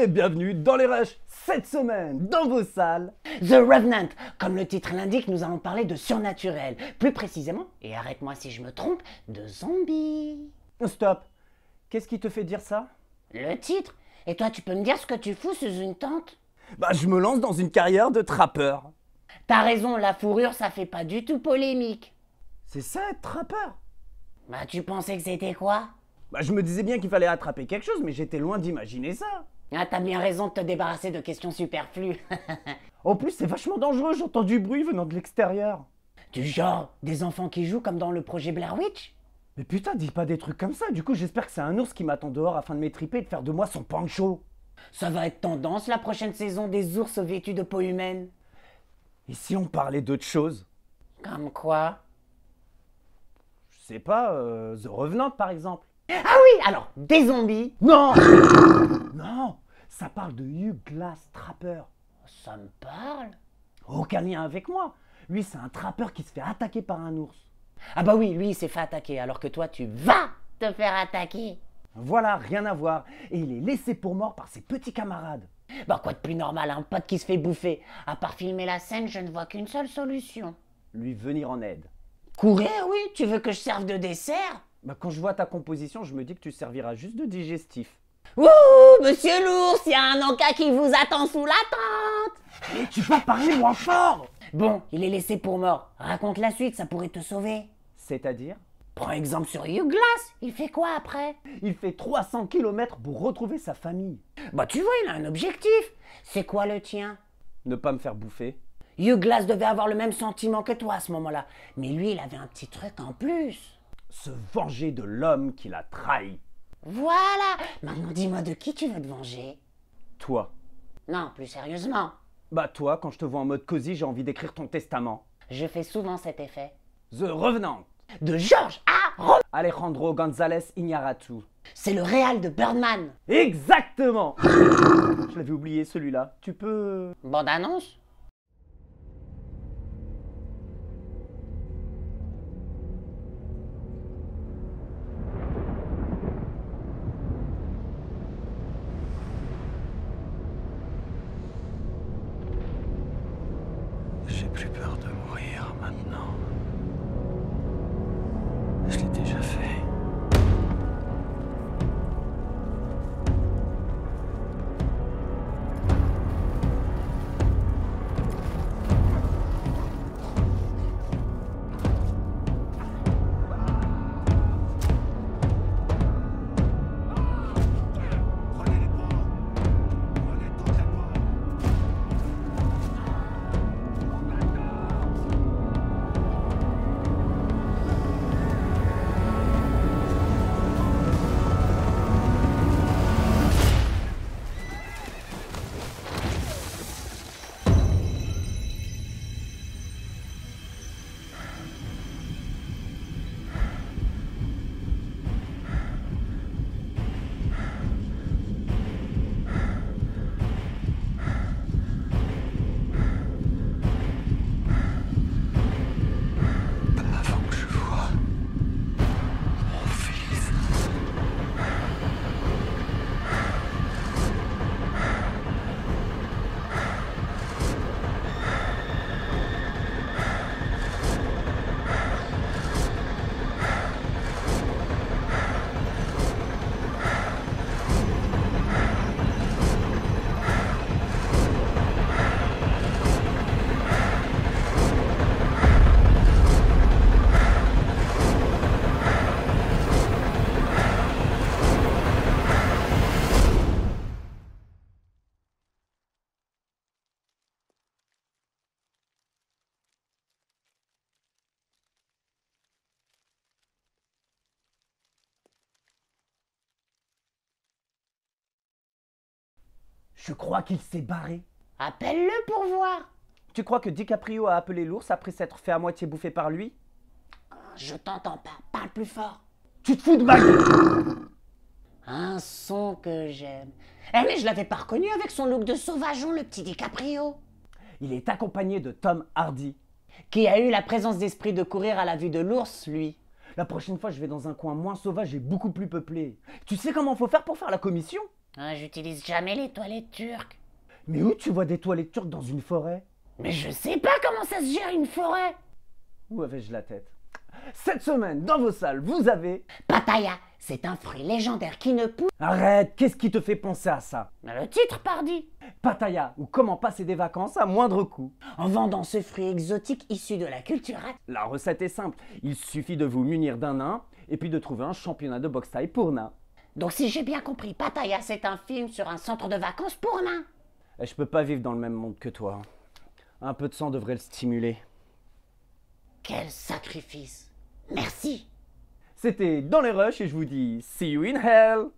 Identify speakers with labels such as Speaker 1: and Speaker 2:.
Speaker 1: et bienvenue dans les rushs. Cette semaine, dans vos salles,
Speaker 2: The Revenant. Comme le titre l'indique, nous allons parler de surnaturel. Plus précisément, et arrête-moi si je me trompe, de zombies.
Speaker 1: Stop. Qu'est-ce qui te fait dire ça?
Speaker 2: Le titre? Et toi, tu peux me dire ce que tu fous sous une tente?
Speaker 1: Bah, je me lance dans une carrière de trappeur.
Speaker 2: T'as raison, la fourrure, ça fait pas du tout polémique.
Speaker 1: C'est ça, être trappeur?
Speaker 2: Bah, tu pensais que c'était quoi?
Speaker 1: Bah, je me disais bien qu'il fallait attraper quelque chose, mais j'étais loin d'imaginer ça.
Speaker 2: Ah, t'as bien raison de te débarrasser de questions superflues.
Speaker 1: En plus, c'est vachement dangereux, j'entends du bruit venant de l'extérieur.
Speaker 2: Du genre, des enfants qui jouent comme dans le projet Blair Witch?
Speaker 1: Mais putain, dis pas des trucs comme ça, du coup j'espère que c'est un ours qui m'attend dehors afin de m'étriper et de faire de moi son pancho.
Speaker 2: Ça va être tendance la prochaine saison des ours vêtus de peau humaine.
Speaker 1: Et si on parlait d'autre chose?
Speaker 2: Comme quoi?
Speaker 1: Je sais pas, The Revenant par exemple.
Speaker 2: Ah oui, alors, des zombies.
Speaker 1: Non. Non, ça parle de Hugh Glass, trappeur.
Speaker 2: Ça me parle.
Speaker 1: Aucun lien avec moi. Lui, c'est un trappeur qui se fait attaquer par un ours.
Speaker 2: Ah bah oui, lui il s'est fait attaquer, alors que toi tu vas te faire attaquer.
Speaker 1: Voilà, rien à voir. Et il est laissé pour mort par ses petits camarades.
Speaker 2: Bah quoi de plus normal, un pote qui se fait bouffer. À part filmer la scène, je ne vois qu'une seule solution.
Speaker 1: Lui venir en aide.
Speaker 2: Courir, oui? Tu veux que je serve de dessert?
Speaker 1: Bah, quand je vois ta composition, je me dis que tu serviras juste de digestif.
Speaker 2: Ouh, monsieur l'ours, il y a un encas qui vous attend sous la tente.
Speaker 1: Mais tu peux parler moins fort!
Speaker 2: Bon, il est laissé pour mort. Raconte la suite, ça pourrait te sauver.
Speaker 1: C'est-à-dire?
Speaker 2: Prends exemple sur Hugh Glass. Il fait quoi après?
Speaker 1: Il fait 300 km pour retrouver sa famille.
Speaker 2: Bah tu vois, il a un objectif. C'est quoi le tien?
Speaker 1: Ne pas me faire bouffer.
Speaker 2: Hugh Glass devait avoir le même sentiment que toi à ce moment-là. Mais lui, il avait un petit truc en plus.
Speaker 1: Se venger de l'homme qui l'a trahi.
Speaker 2: Voilà. Maintenant, dis-moi de qui tu veux te venger?
Speaker 1: Toi.
Speaker 2: Non, plus sérieusement.
Speaker 1: Bah toi, quand je te vois en mode cosy, j'ai envie d'écrire ton testament.
Speaker 2: Je fais souvent cet effet.
Speaker 1: The Revenant.
Speaker 2: De George A.
Speaker 1: Alejandro González Iñárritu.
Speaker 2: C'est le réal de Birdman.
Speaker 1: Exactement. Je l'avais oublié celui-là. Tu peux...
Speaker 2: Bande annonce?
Speaker 3: J'ai plus peur de mourir maintenant. Je l'ai déjà fait. Avant que je vois mon fils.
Speaker 1: Je crois qu'il s'est barré.
Speaker 2: Appelle-le pour voir.
Speaker 1: Tu crois que DiCaprio a appelé l'ours après s'être fait à moitié bouffer par lui?
Speaker 2: Je t'entends pas. Parle plus fort.
Speaker 1: Tu te fous de ma gueule!
Speaker 2: Un son que j'aime. Eh mais je l'avais pas reconnu avec son look de sauvageon, le petit DiCaprio.
Speaker 1: Il est accompagné de Tom Hardy.
Speaker 2: Qui a eu la présence d'esprit de courir à la vue de l'ours, lui.
Speaker 1: La prochaine fois, je vais dans un coin moins sauvage et beaucoup plus peuplé. Tu sais comment faut faire pour faire la commission?
Speaker 2: Ah, j'utilise jamais les toilettes turques.
Speaker 1: Mais où tu vois des toilettes turques dans une forêt?
Speaker 2: Mais je sais pas comment ça se gère une forêt.
Speaker 1: Où avais-je la tête? Cette semaine, dans vos salles, vous avez...
Speaker 2: Pattaya, c'est un fruit légendaire qui ne pousse.
Speaker 1: Arrête, qu'est-ce qui te fait penser à ça?
Speaker 2: Le titre, pardi.
Speaker 1: Pattaya, ou comment passer des vacances à moindre coût.
Speaker 2: En vendant ce fruit exotique issu de la culture.
Speaker 1: La recette est simple, il suffit de vous munir d'un nain, et puis de trouver un championnat de boxe thaï pour nains.
Speaker 2: Donc si j'ai bien compris, Pattaya, c'est un film sur un centre de vacances pour nains.
Speaker 1: Et je peux pas vivre dans le même monde que toi. Un peu de sang devrait le stimuler.
Speaker 2: Quel sacrifice. Merci.
Speaker 1: C'était Dans les Rushs et je vous dis see you in hell.